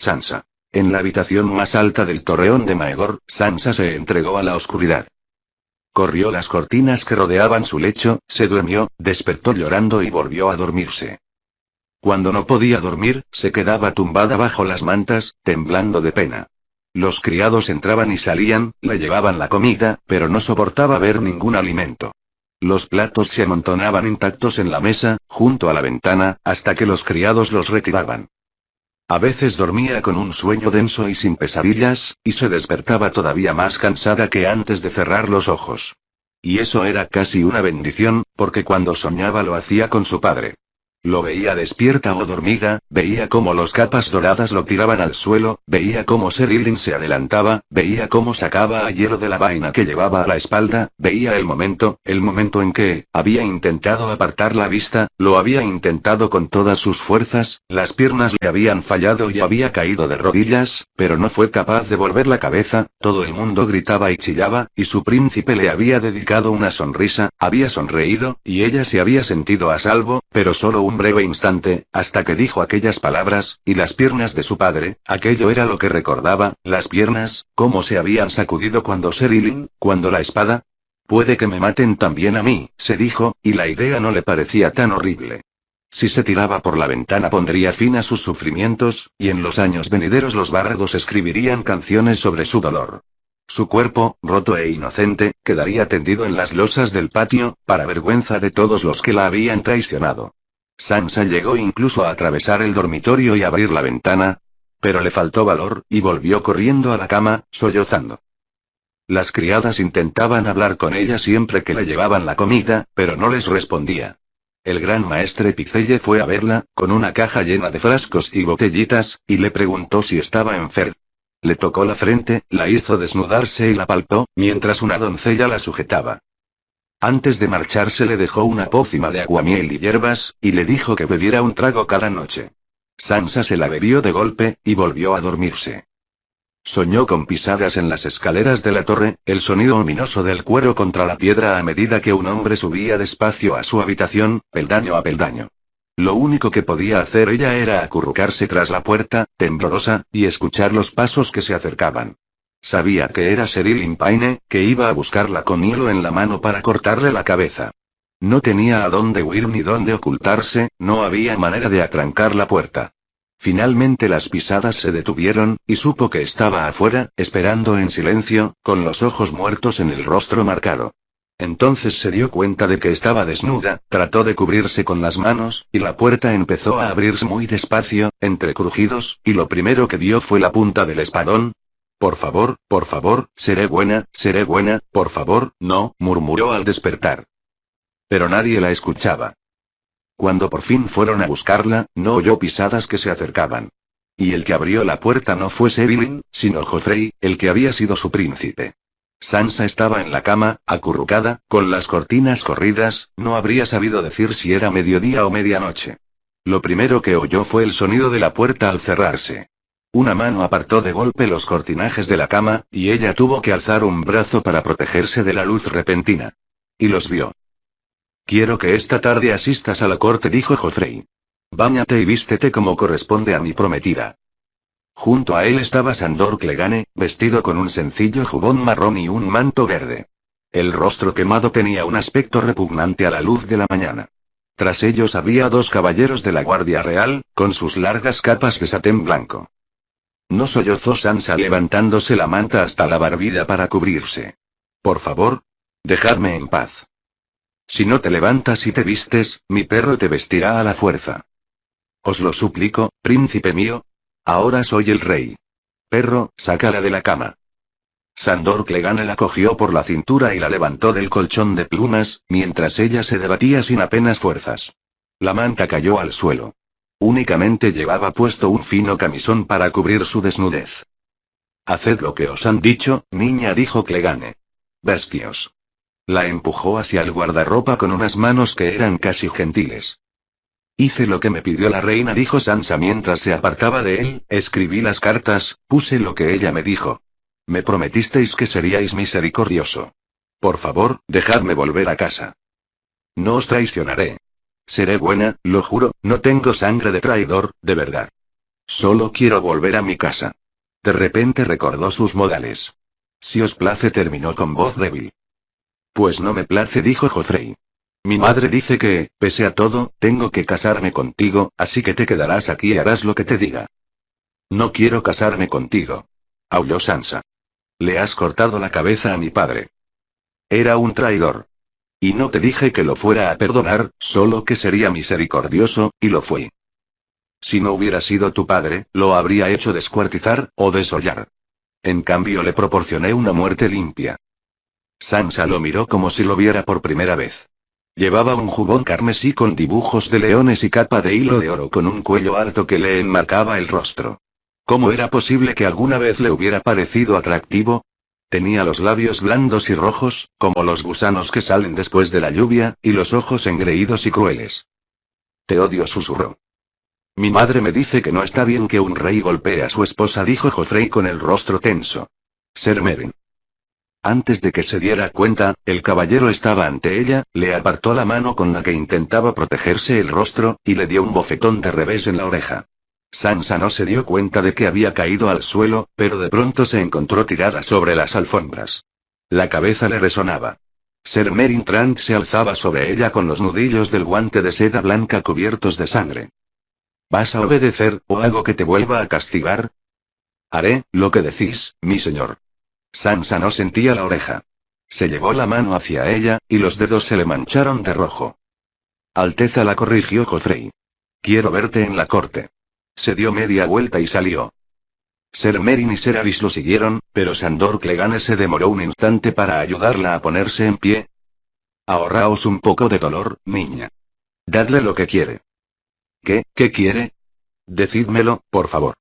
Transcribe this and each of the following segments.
Sansa. En la habitación más alta del torreón de Maegor, Sansa se entregó a la oscuridad. Corrió las cortinas que rodeaban su lecho, se durmió, despertó llorando y volvió a dormirse. Cuando no podía dormir, se quedaba tumbada bajo las mantas, temblando de pena. Los criados entraban y salían, le llevaban la comida, pero no soportaba ver ningún alimento. Los platos se amontonaban intactos en la mesa, junto a la ventana, hasta que los criados los retiraban. A veces dormía con un sueño denso y sin pesadillas, y se despertaba todavía más cansada que antes de cerrar los ojos. Y eso era casi una bendición, porque cuando soñaba lo hacía con su padre. Lo veía despierta o dormida, veía cómo los capas doradas lo tiraban al suelo, veía cómo Ser Ilyn se adelantaba, veía cómo sacaba a hielo de la vaina que llevaba a la espalda, veía el momento en que había intentado apartar la vista, lo había intentado con todas sus fuerzas, las piernas le habían fallado y había caído de rodillas, pero no fue capaz de volver la cabeza, todo el mundo gritaba y chillaba, y su príncipe le había dedicado una sonrisa, había sonreído, y ella se había sentido a salvo, pero solo un breve instante, hasta que dijo aquellas palabras, y las piernas de su padre, aquello era lo que recordaba, las piernas, cómo se habían sacudido cuando Ser Ilyn, cuando la espada. Puede que me maten también a mí, se dijo, y la idea no le parecía tan horrible. Si se tiraba por la ventana pondría fin a sus sufrimientos, y en los años venideros los bárbaros escribirían canciones sobre su dolor. Su cuerpo, roto e inocente, quedaría tendido en las losas del patio, para vergüenza de todos los que la habían traicionado. Sansa llegó incluso a atravesar el dormitorio y abrir la ventana, pero le faltó valor, y volvió corriendo a la cama, sollozando. Las criadas intentaban hablar con ella siempre que le llevaban la comida, pero no les respondía. El gran maestre Picelle fue a verla, con una caja llena de frascos y botellitas, y le preguntó si estaba enferma. Le tocó la frente, la hizo desnudarse y la palpó, mientras una doncella la sujetaba. Antes de marcharse le dejó una pócima de aguamiel y hierbas, y le dijo que bebiera un trago cada noche. Sansa se la bebió de golpe, y volvió a dormirse. Soñó con pisadas en las escaleras de la torre, el sonido ominoso del cuero contra la piedra a medida que un hombre subía despacio a su habitación, peldaño a peldaño. Lo único que podía hacer ella era acurrucarse tras la puerta, temblorosa, y escuchar los pasos que se acercaban. Sabía que era Ser Ilyn Payne, que iba a buscarla con hielo en la mano para cortarle la cabeza. No tenía a dónde huir ni dónde ocultarse, no había manera de atrancar la puerta. Finalmente las pisadas se detuvieron, y supo que estaba afuera, esperando en silencio, con los ojos muertos en el rostro marcado. Entonces se dio cuenta de que estaba desnuda, trató de cubrirse con las manos, y la puerta empezó a abrirse muy despacio, entre crujidos, y lo primero que vio fue la punta del espadón. Por favor, seré buena, por favor, no, murmuró al despertar. Pero nadie la escuchaba. Cuando por fin fueron a buscarla, no oyó pisadas que se acercaban. Y el que abrió la puerta no fue Ser Ilyn, sino Joffrey, el que había sido su príncipe. Sansa estaba en la cama, acurrucada, con las cortinas corridas, no habría sabido decir si era mediodía o medianoche. Lo primero que oyó fue el sonido de la puerta al cerrarse. Una mano apartó de golpe los cortinajes de la cama, y ella tuvo que alzar un brazo para protegerse de la luz repentina. Y los vio. Quiero que esta tarde asistas a la corte, dijo Joffrey. Báñate y vístete como corresponde a mi prometida. Junto a él estaba Sandor Clegane, vestido con un sencillo jubón marrón y un manto verde. El rostro quemado tenía un aspecto repugnante a la luz de la mañana. Tras ellos había dos caballeros de la Guardia Real, con sus largas capas de satén blanco. No, sollozó Sansa levantándose la manta hasta la barbilla para cubrirse. Por favor, dejadme en paz. Si no te levantas y te vistes, mi perro te vestirá a la fuerza. Os lo suplico, príncipe mío. Ahora soy el rey. Perro, sácala de la cama. Sandor Clegane la cogió por la cintura y la levantó del colchón de plumas, mientras ella se debatía sin apenas fuerzas. La manta cayó al suelo. Únicamente llevaba puesto un fino camisón para cubrir su desnudez. Haced lo que os han dicho, niña, dijo Clegane. Vestíos. La empujó hacia el guardarropa con unas manos que eran casi gentiles. Hice lo que me pidió la reina, dijo Sansa mientras se apartaba de él, escribí las cartas, puse lo que ella me dijo. Me prometisteis que seríais misericordioso. Por favor, dejadme volver a casa. No os traicionaré. Seré buena, lo juro, no tengo sangre de traidor, de verdad. Solo quiero volver a mi casa. De repente recordó sus modales. Si os place, terminó con voz débil. Pues no me place, dijo Joffrey. Mi madre dice que, pese a todo, tengo que casarme contigo, así que te quedarás aquí y harás lo que te diga. No quiero casarme contigo. Aulló Sansa. Le has cortado la cabeza a mi padre. Era un traidor. Y no te dije que lo fuera a perdonar, solo que sería misericordioso, y lo fui. Si no hubiera sido tu padre, lo habría hecho descuartizar, o desollar. En cambio le proporcioné una muerte limpia. Sansa lo miró como si lo viera por primera vez. Llevaba un jubón carmesí con dibujos de leones y capa de hilo de oro con un cuello alto que le enmarcaba el rostro. ¿Cómo era posible que alguna vez le hubiera parecido atractivo? Tenía los labios blandos y rojos, como los gusanos que salen después de la lluvia, y los ojos engreídos y crueles. Te odio, susurró. Mi madre me dice que no está bien que un rey golpee a su esposa, dijo Joffrey con el rostro tenso. Ser Meryn. Antes de que se diera cuenta, el caballero estaba ante ella, le apartó la mano con la que intentaba protegerse el rostro, y le dio un bofetón de revés en la oreja. Sansa no se dio cuenta de que había caído al suelo, pero de pronto se encontró tirada sobre las alfombras. La cabeza le resonaba. Ser Meryn Trant se alzaba sobre ella con los nudillos del guante de seda blanca cubiertos de sangre. ¿Vas a obedecer, o hago que te vuelva a castigar? Haré lo que decís, mi señor. Sansa no sentía la oreja. Se llevó la mano hacia ella, y los dedos se le mancharon de rojo. Alteza, la corrigió Joffrey. Quiero verte en la corte. Se dio media vuelta y salió. Ser Meryn y Ser Aris lo siguieron, pero Sandor Clegane se demoró un instante para ayudarla a ponerse en pie. Ahorraos un poco de dolor, niña. Dadle lo que quiere. ¿Qué quiere? Decídmelo, por favor.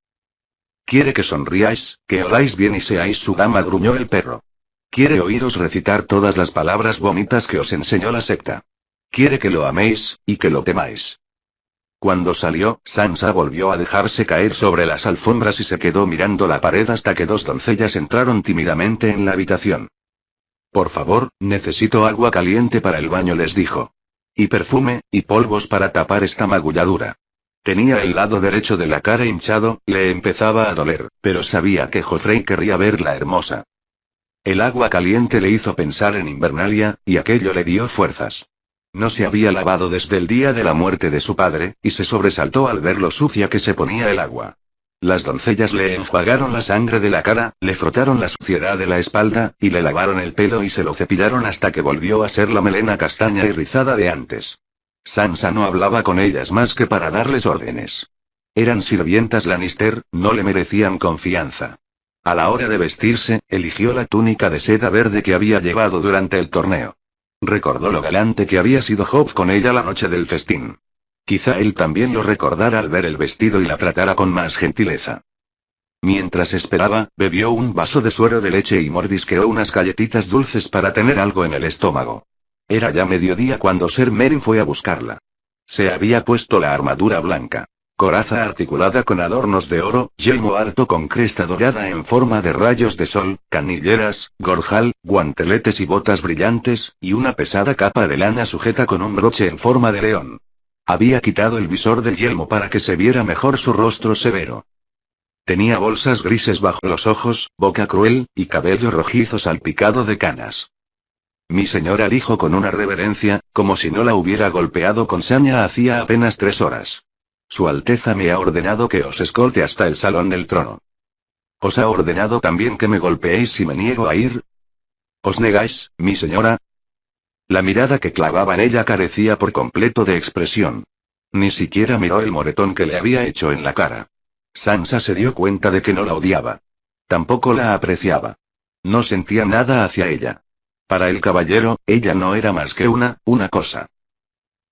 Quiere que sonriáis, que oláis bien y seáis su dama, gruñó el perro. Quiere oíros recitar todas las palabras bonitas que os enseñó la secta. Quiere que lo améis, y que lo temáis. Cuando salió, Sansa volvió a dejarse caer sobre las alfombras y se quedó mirando la pared hasta que dos doncellas entraron tímidamente en la habitación. Por favor, necesito agua caliente para el baño, les dijo. Y perfume, y polvos para tapar esta magulladura. Tenía el lado derecho de la cara hinchado, le empezaba a doler, pero sabía que Joffrey querría verla hermosa. El agua caliente le hizo pensar en Invernalia, y aquello le dio fuerzas. No se había lavado desde el día de la muerte de su padre, y se sobresaltó al ver lo sucia que se ponía el agua. Las doncellas le enjuagaron la sangre de la cara, le frotaron la suciedad de la espalda, y le lavaron el pelo y se lo cepillaron hasta que volvió a ser la melena castaña y rizada de antes. Sansa no hablaba con ellas más que para darles órdenes. Eran sirvientas Lannister, no le merecían confianza. A la hora de vestirse, eligió la túnica de seda verde que había llevado durante el torneo. Recordó lo galante que había sido Hobb con ella la noche del festín. Quizá él también lo recordara al ver el vestido y la tratara con más gentileza. Mientras esperaba, bebió un vaso de suero de leche y mordisqueó unas galletitas dulces para tener algo en el estómago. Era ya mediodía cuando Ser Meryn fue a buscarla. Se había puesto la armadura blanca. Coraza articulada con adornos de oro, yelmo alto con cresta dorada en forma de rayos de sol, canilleras, gorjal, guanteletes y botas brillantes, y una pesada capa de lana sujeta con un broche en forma de león. Había quitado el visor del yelmo para que se viera mejor su rostro severo. Tenía bolsas grises bajo los ojos, boca cruel, y cabello rojizo salpicado de canas. Mi señora, dijo con una reverencia, como si no la hubiera golpeado con saña hacía apenas 3 horas. Su Alteza me ha ordenado que os escolte hasta el salón del trono. ¿Os ha ordenado también que me golpeéis si me niego a ir? ¿Os negáis, mi señora? La mirada que clavaba en ella carecía por completo de expresión. Ni siquiera miró el moretón que le había hecho en la cara. Sansa se dio cuenta de que no la odiaba. Tampoco la apreciaba. No sentía nada hacia ella. Para el caballero, ella no era más que una cosa.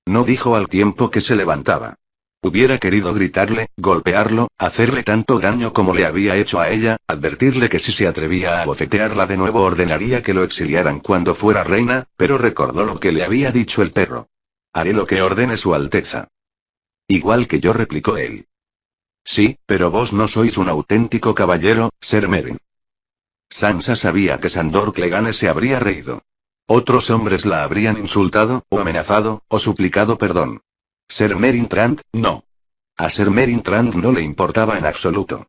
No dijo al tiempo que se levantaba. Hubiera querido gritarle, golpearlo, hacerle tanto daño como le había hecho a ella, advertirle que si se atrevía a bofetearla de nuevo ordenaría que lo exiliaran cuando fuera reina, pero recordó lo que le había dicho el perro. Haré lo que ordene su Alteza. Igual que yo, replicó él. Sí, pero vos no sois un auténtico caballero, Ser Meryn. Sansa sabía que Sandor Clegane se habría reído. Otros hombres la habrían insultado, o amenazado, o suplicado perdón. Ser Meryn Trant, no. A Ser Merintrand no le importaba en absoluto.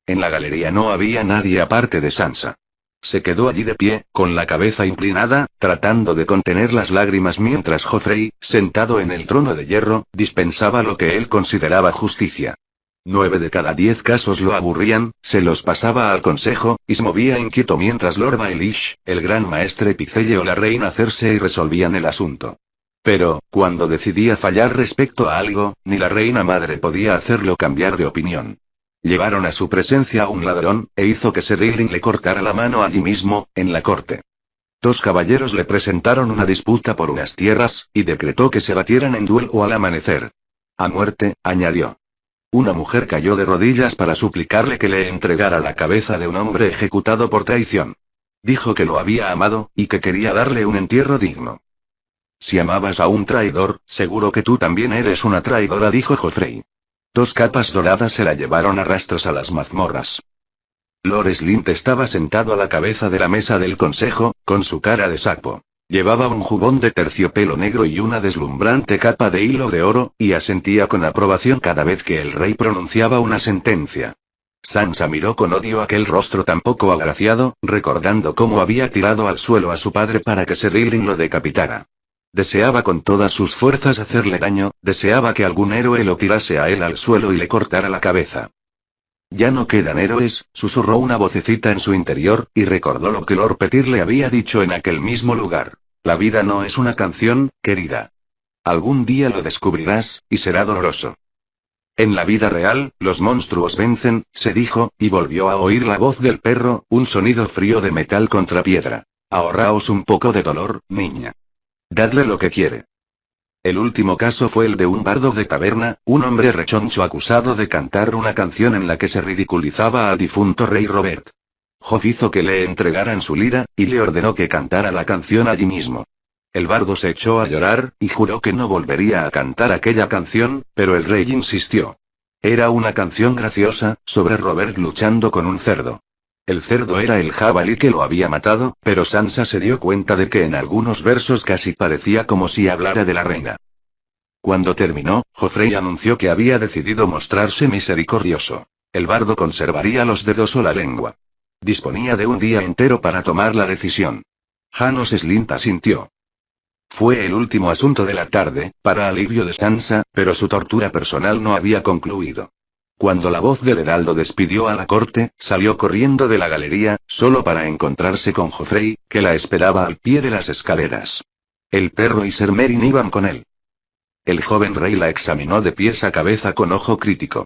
En la galería no había nadie aparte de Sansa. Se quedó allí de pie, con la cabeza inclinada, tratando de contener las lágrimas mientras Joffrey, sentado en el trono de hierro, dispensaba lo que él consideraba justicia. 9 de cada 10 casos lo aburrían, se los pasaba al consejo, y se movía inquieto mientras Lord Baelish, el gran maestre Picelle o la reina Cersei resolvían el asunto. Pero, cuando decidía fallar respecto a algo, ni la reina madre podía hacerlo cambiar de opinión. Llevaron a su presencia a un ladrón, e hizo que Ser Ilyn le cortara la mano allí mismo, en la corte. 2 caballeros le presentaron una disputa por unas tierras, y decretó que se batieran en duelo al amanecer. A muerte, añadió. Una mujer cayó de rodillas para suplicarle que le entregara la cabeza de un hombre ejecutado por traición. Dijo que lo había amado, y que quería darle un entierro digno. Si amabas a un traidor, seguro que tú también eres una traidora, dijo Joffrey. 2 capas doradas se la llevaron a rastros a las mazmorras. Lord Slint estaba sentado a la cabeza de la mesa del consejo, con su cara de sapo. Llevaba un jubón de terciopelo negro y una deslumbrante capa de hilo de oro, y asentía con aprobación cada vez que el rey pronunciaba una sentencia. Sansa miró con odio aquel rostro tan poco agraciado, recordando cómo había tirado al suelo a su padre para que Ser Ilyn lo decapitara. Deseaba con todas sus fuerzas hacerle daño, deseaba que algún héroe lo tirase a él al suelo y le cortara la cabeza. Ya no quedan héroes, susurró una vocecita en su interior, y recordó lo que Lord Petyr le había dicho en aquel mismo lugar. La vida no es una canción, querida. Algún día lo descubrirás, y será doloroso. En la vida real, los monstruos vencen, se dijo, y volvió a oír la voz del perro, un sonido frío de metal contra piedra. Ahorraos un poco de dolor, niña. Dadle lo que quiere. El último caso fue el de un bardo de taberna, un hombre rechoncho acusado de cantar una canción en la que se ridiculizaba al difunto rey Robert. Joff hizo que le entregaran su lira, y le ordenó que cantara la canción allí mismo. El bardo se echó a llorar, y juró que no volvería a cantar aquella canción, pero el rey insistió. Era una canción graciosa, sobre Robert luchando con un cerdo. El cerdo era el jabalí que lo había matado, pero Sansa se dio cuenta de que en algunos versos casi parecía como si hablara de la reina. Cuando terminó, Joffrey anunció que había decidido mostrarse misericordioso. El bardo conservaría los dedos o la lengua. Disponía de un día entero para tomar la decisión. Janos Slint asintió. Fue el último asunto de la tarde, para alivio de Sansa, pero su tortura personal no había concluido. Cuando la voz del heraldo despidió a la corte, salió corriendo de la galería, solo para encontrarse con Joffrey, que la esperaba al pie de las escaleras. El perro y Ser Meryn iban con él. El joven rey la examinó de pies a cabeza con ojo crítico.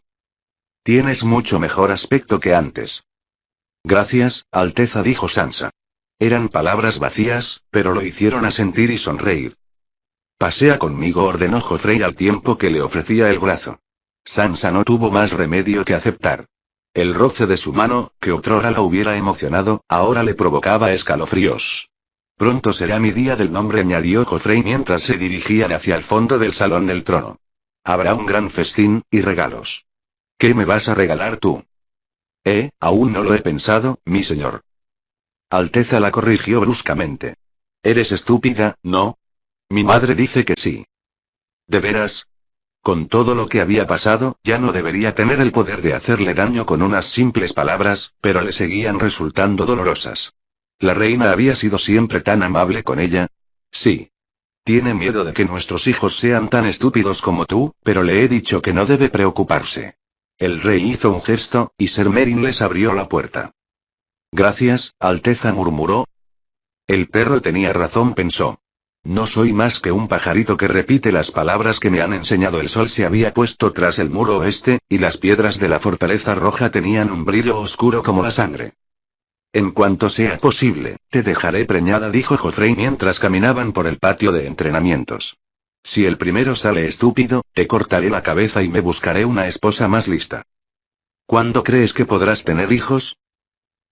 Tienes mucho mejor aspecto que antes. Gracias, Alteza, dijo Sansa. Eran palabras vacías, pero lo hicieron asentir y sonreír. Pasea conmigo, ordenó Joffrey al tiempo que le ofrecía el brazo. Sansa no tuvo más remedio que aceptar. El roce de su mano, que otrora la hubiera emocionado, ahora le provocaba escalofríos. Pronto será mi día del nombre, añadió Joffrey mientras se dirigían hacia el fondo del salón del trono. Habrá un gran festín, y regalos. ¿Qué me vas a regalar tú? Aún no lo he pensado, mi señor. Alteza la corrigió bruscamente. Eres estúpida, ¿no? Mi madre dice que sí. ¿De veras? Con todo lo que había pasado, ya no debería tener el poder de hacerle daño con unas simples palabras, pero le seguían resultando dolorosas. La reina había sido siempre tan amable con ella. Sí. Tiene miedo de que nuestros hijos sean tan estúpidos como tú, pero le he dicho que no debe preocuparse. El rey hizo un gesto, y Ser Meryn les abrió la puerta. Gracias, Alteza, murmuró. El perro tenía razón, pensó. No soy más que un pajarito que repite las palabras que me han enseñado. El sol se había puesto tras el muro oeste, y las piedras de la fortaleza roja tenían un brillo oscuro como la sangre. En cuanto sea posible, te dejaré preñada, dijo Joffrey mientras caminaban por el patio de entrenamientos. Si el primero sale estúpido, te cortaré la cabeza y me buscaré una esposa más lista. ¿Cuándo crees que podrás tener hijos?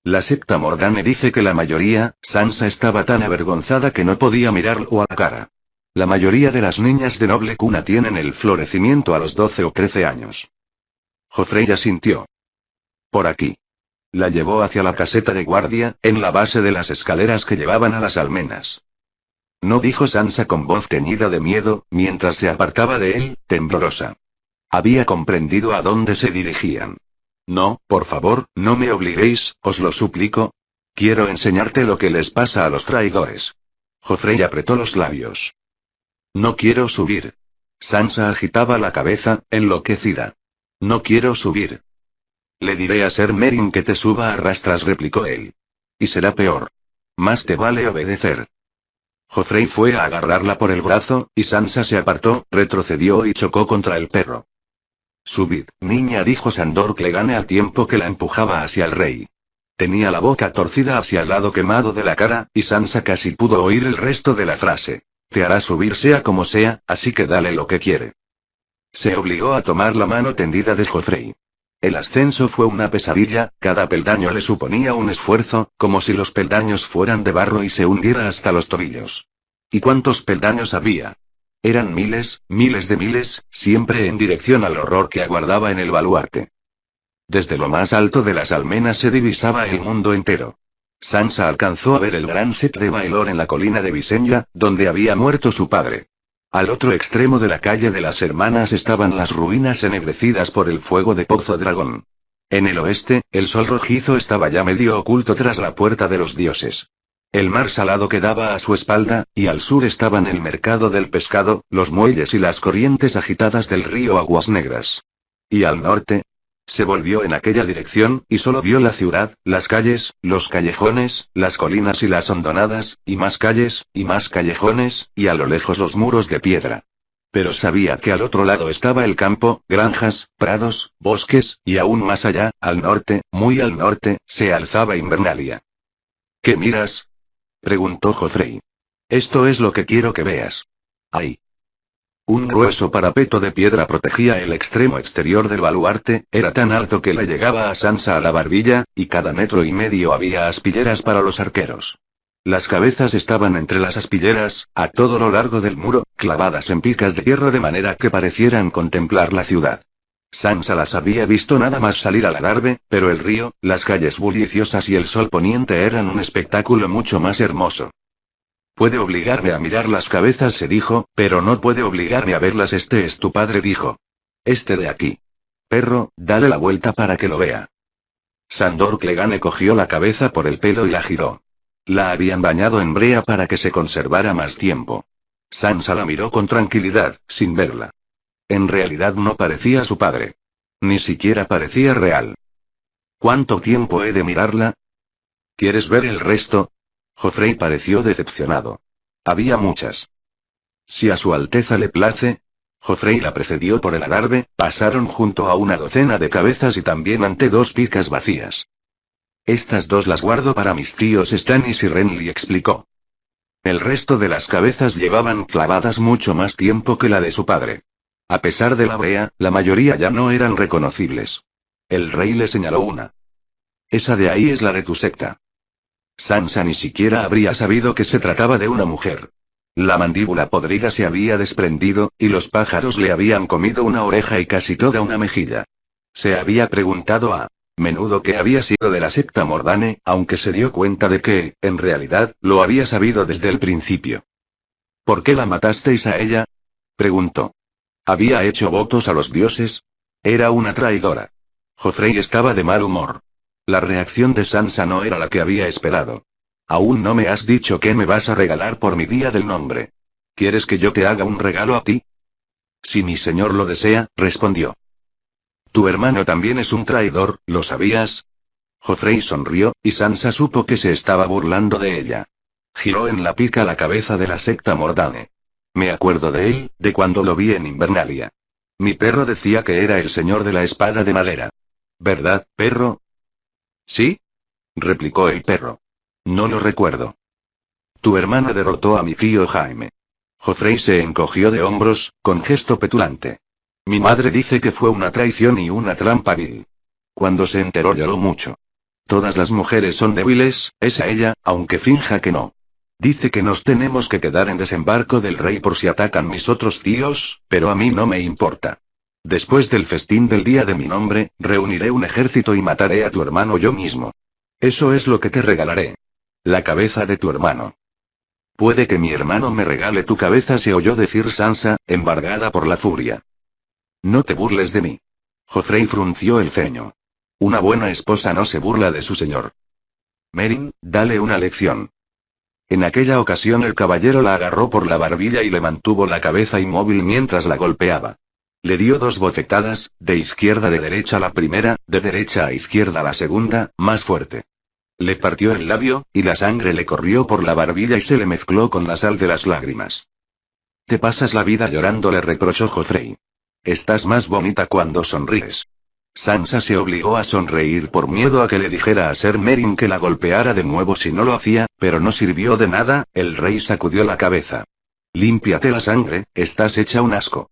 La secta Morgane dice que la mayoría. Sansa estaba tan avergonzada que no podía mirarlo a la cara. La mayoría de las niñas de noble cuna tienen el florecimiento a los 12 o 13 años. Joffrey asintió. Por aquí. La llevó hacia la caseta de guardia, en la base de las escaleras que llevaban a las almenas. No, dijo Sansa con voz teñida de miedo, mientras se apartaba de él, temblorosa. Había comprendido a dónde se dirigían. No, por favor, no me obliguéis, os lo suplico. Quiero enseñarte lo que les pasa a los traidores. Joffrey apretó los labios. No quiero subir. Sansa agitaba la cabeza, enloquecida. No quiero subir. Le diré a Ser Merin que te suba a rastras, replicó él. Y será peor. Más te vale obedecer. Joffrey fue a agarrarla por el brazo, y Sansa se apartó, retrocedió y chocó contra el perro. Subid, niña, dijo Sandor Clegane al tiempo que la empujaba hacia el rey. Tenía la boca torcida hacia el lado quemado de la cara, y Sansa casi pudo oír el resto de la frase. Te hará subir sea como sea, así que dale lo que quiere. Se obligó a tomar la mano tendida de Joffrey. El ascenso fue una pesadilla, cada peldaño le suponía un esfuerzo, como si los peldaños fueran de barro y se hundiera hasta los tobillos. ¿Y cuántos peldaños había? Eran miles, miles de miles, siempre en dirección al horror que aguardaba en el baluarte. Desde lo más alto de las almenas se divisaba el mundo entero. Sansa alcanzó a ver el gran set de Baelor en la colina de Visenya, donde había muerto su padre. Al otro extremo de la calle de las Hermanas estaban las ruinas ennegrecidas por el fuego de Pozo Dragón. En el oeste, el sol rojizo estaba ya medio oculto tras la puerta de los dioses. El mar salado quedaba a su espalda, y al sur estaban el mercado del pescado, los muelles y las corrientes agitadas del río Aguas Negras. Y al norte, se volvió en aquella dirección, y solo vio la ciudad, las calles, los callejones, las colinas y las hondonadas, y más calles, y más callejones, y a lo lejos los muros de piedra. Pero sabía que al otro lado estaba el campo, granjas, prados, bosques, y aún más allá, al norte, muy al norte, se alzaba Invernalia. ¿Qué miras?, preguntó Joffrey. Esto es lo que quiero que veas. ¡Ay! Un grueso parapeto de piedra protegía el extremo exterior del baluarte, era tan alto que le llegaba a Sansa a la barbilla, y cada 1,5 metros había aspilleras para los arqueros. Las cabezas estaban entre las aspilleras, a todo lo largo del muro, clavadas en picas de hierro de manera que parecieran contemplar la ciudad. Sansa las había visto nada más salir al adarve, pero el río, las calles bulliciosas y el sol poniente eran un espectáculo mucho más hermoso. Puede obligarme a mirar las cabezas, se dijo, pero no puede obligarme a verlas. Este es tu padre, dijo. Este de aquí. Perro, dale la vuelta para que lo vea. Sandor Clegane cogió la cabeza por el pelo y la giró. La habían bañado en brea para que se conservara más tiempo. Sansa la miró con tranquilidad, sin verla. En realidad no parecía su padre. Ni siquiera parecía real. ¿Cuánto tiempo he de mirarla? ¿Quieres ver el resto? Joffrey pareció decepcionado. Había muchas. Si a su Alteza le place. Joffrey la precedió por el adarve, pasaron junto a una docena de cabezas y también ante 2 picas vacías. Estas 2 las guardo para mis tíos Stannis y Renly, explicó. El resto de las cabezas llevaban clavadas mucho más tiempo que la de su padre. A pesar de la brea, la mayoría ya no eran reconocibles. El rey le señaló una. Esa de ahí es la de tu secta. Sansa ni siquiera habría sabido que se trataba de una mujer. La mandíbula podrida se había desprendido, y los pájaros le habían comido una oreja y casi toda una mejilla. Se había preguntado a menudo que había sido de la secta Mordane, aunque se dio cuenta de que, en realidad, lo había sabido desde el principio. ¿Por qué la matasteis a ella?, preguntó. ¿Había hecho votos a los dioses? Era una traidora. Joffrey estaba de mal humor. La reacción de Sansa no era la que había esperado. Aún no me has dicho qué me vas a regalar por mi día del nombre. ¿Quieres que yo te haga un regalo a ti? Si mi señor lo desea, respondió. Tu hermano también es un traidor, ¿lo sabías? Joffrey sonrió, y Sansa supo que se estaba burlando de ella. Giró en la pica la cabeza de la secta Mordane. Me acuerdo de él, de cuando lo vi en Invernalia. Mi perro decía que era el señor de la espada de madera. ¿Verdad, perro? ¿Sí?, replicó el perro. No lo recuerdo. Tu hermano derrotó a mi tío Jaime. Joffrey se encogió de hombros, con gesto petulante. Mi madre dice que fue una traición y una trampa vil. Cuando se enteró lloró mucho. Todas las mujeres son débiles, es a ella, aunque finja que no. Dice que nos tenemos que quedar en desembarco del rey por si atacan mis otros tíos, pero a mí no me importa. Después del festín del día de mi nombre, reuniré un ejército y mataré a tu hermano yo mismo. Eso es lo que te regalaré. La cabeza de tu hermano. Puede que mi hermano me regale tu cabeza, se oyó decir Sansa, embargada por la furia. No te burles de mí. Joffrey frunció el ceño. Una buena esposa no se burla de su señor. Meryn, dale una lección. En aquella ocasión el caballero la agarró por la barbilla y le mantuvo la cabeza inmóvil mientras la golpeaba. Le dio 2 bofetadas, de izquierda a derecha la primera, de derecha a izquierda la segunda, más fuerte. Le partió el labio, y la sangre le corrió por la barbilla y se le mezcló con la sal de las lágrimas. Te pasas la vida llorando, le reprochó Joffrey. Estás más bonita cuando sonríes. Sansa se obligó a sonreír por miedo a que le dijera a Ser Meryn que la golpeara de nuevo si no lo hacía, pero no sirvió de nada, el rey sacudió la cabeza. Límpiate la sangre, estás hecha un asco.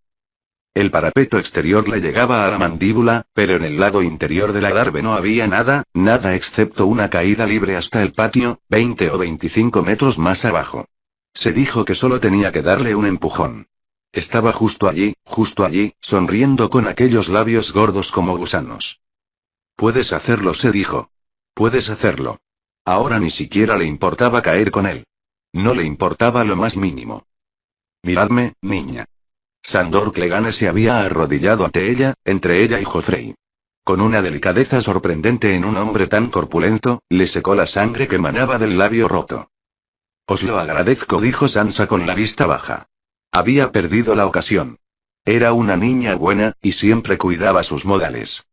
El parapeto exterior le llegaba a la mandíbula, pero en el lado interior del adarve no había nada, nada excepto una caída libre hasta el patio, 20 o 25 metros más abajo. Se dijo que solo tenía que darle un empujón. Estaba justo allí, sonriendo con aquellos labios gordos como gusanos. Puedes hacerlo, se dijo. Puedes hacerlo. Ahora ni siquiera le importaba caer con él. No le importaba lo más mínimo. Miradme, niña. Sandor Clegane se había arrodillado ante ella, entre ella y Joffrey. Con una delicadeza sorprendente en un hombre tan corpulento, le secó la sangre que manaba del labio roto. Os lo agradezco, dijo Sansa con la vista baja. Había perdido la ocasión. Era una niña buena, y siempre cuidaba sus modales.